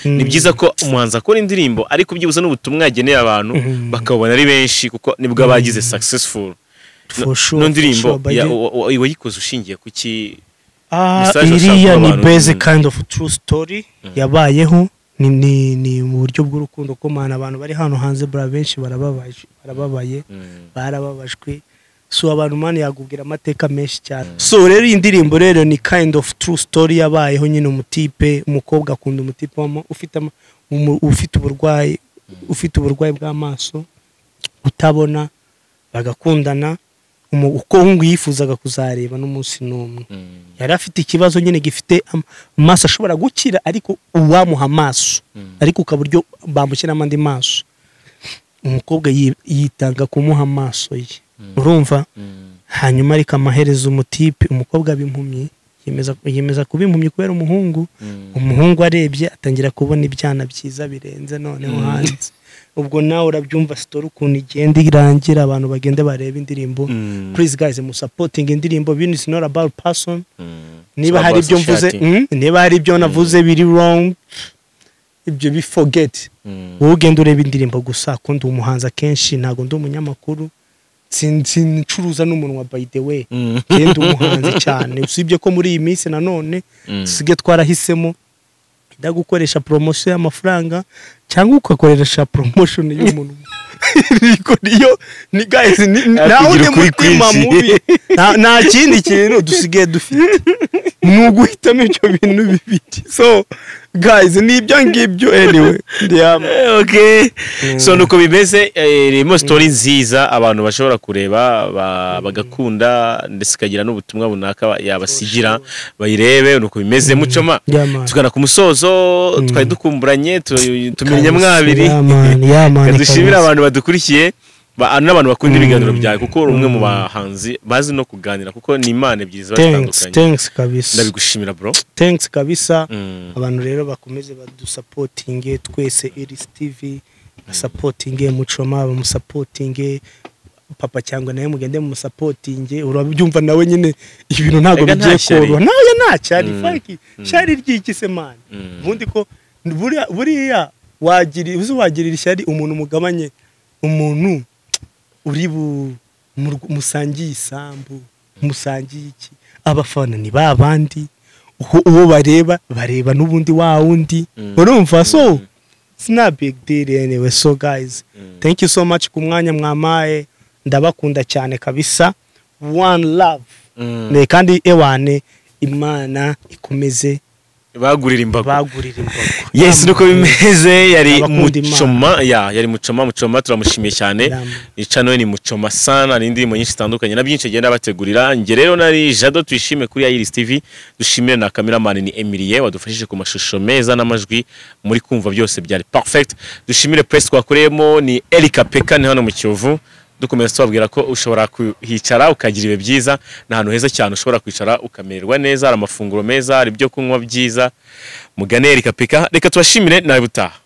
ni byiza ko umuhanzi akora indirimbo ariko byibuze n'ubutumwa yageneye abantu bakabona ari benshi kuko nibwo abagize successful no ndirimbo wayikoze ushingiye kuki iriya ni basic kind of true story yabayeho ni mu buryo bw'urukundo ko mana abantu bari hano hanze bra benshi barababajwe so abantu mani yagubwira amateka menshi cyane so rero iyi ndirimbo rero ni kind of true story yabayeho nyine umukobwa akunda umutipe ufite uburwayi bw'amaso utabona bagakundana uko hungu yifuzaga kuzareba n'umunsi n'umwe yari afite ikibazo nyine gifite amaso ashobora gukira ariko uwamuha amaso ariko ukaburyo bamushyiramo andi maso umukobwa yitanga kumuha amaso ye urumva hanyuma ariko amaherezo umukobwa b'impumyi yemeza kuba impumyi kubera umuhungu arebye atangira kubona ibyana byiza birenze noneho hanze ubwo nawe urabyumva story ukuntu igenda irangira abantu bagende bareba indirimbo please guys mu supporting indirimbo it's not about person niba hari ibyo mvuze niba hari ibyo navuze biri wrong ibyo bi forget wowe ugenda ureba indirimbo gusa ko ndi umuhanzi akenshi ntago ndi umunyamakuru sincuruza n'umunwa by the way genda umuhanzi cyane usibye ko muri iyi minsi nanone sige twarahisemo gukoresha promotion y'amafaranga cyangwa ukakoresha promotion y'umuntu niko niyo ni guys nawe uri mutima mubi nta kindi kintu dusigaye dufite nuguhitamo ibyo bintu bibiri so guys ni ibyo ngibyo anyway okay so nuko bimeze irimo story nziza abantu bashobora kureba bagakunda ndetse kagira n'ubutumwa bunaka yabasigira bayirebe nuko bimeze Muchoma tugana ku musozo twari dukumburanye tumenye mwabiri dushimira abantu badukurikiye n'abantu bakunda ibiganiro byawe kuko uri umwe mu bahanzi bazi no kuganira kuko ni imana ebyiri zibatandukanye thanks kabisa ndabigushimira bro thanks kabisa abantu rero bakomeze badusupportinge twese Iris TV supportinge Muchoma bamusupportinge papa cyangwa nawe mugende mu supportinge urabyumva nawe nyine ibintu ntago bigiye koroha nawe ntacyari faki cyari ryikise man ubundi ko buriya wagirira ishyari umuntu mugabanye umuntu uri musangiye isambu musangiye iki abafana ni babandi uwo bareba n'ubundi wundi urumva so it's not big deal anyway so guys thank you so much ku mwanya mwamaye ndabakunda cyane kabisa one love kandi ewane imana ikomeze bagurira imbago yes nuko bimeze yari Muchoma turamushimiye cyane icano ni Muchoma sana n'indirimo nyinshi zitandukanye na byinshi agenda bategurira nge rero nari Jado twishime kuri Iris TV dushimire na cameraman ni Emilie wadufashije ku mashusho meza n'amajwi muri kumva byose byari perfect dushimire press twakoreyemo ni Erika Peka ni hano mu Kiyovu dukomeza twabwira ko ushobora kuhicara ukagira ibe byiza n'ahantu heza cyane ushobora kwicara ukamererwa neza hari amafunguro meza hari ibyo kunywa byiza mugane Erika Peka reka tubashimire nawe butaha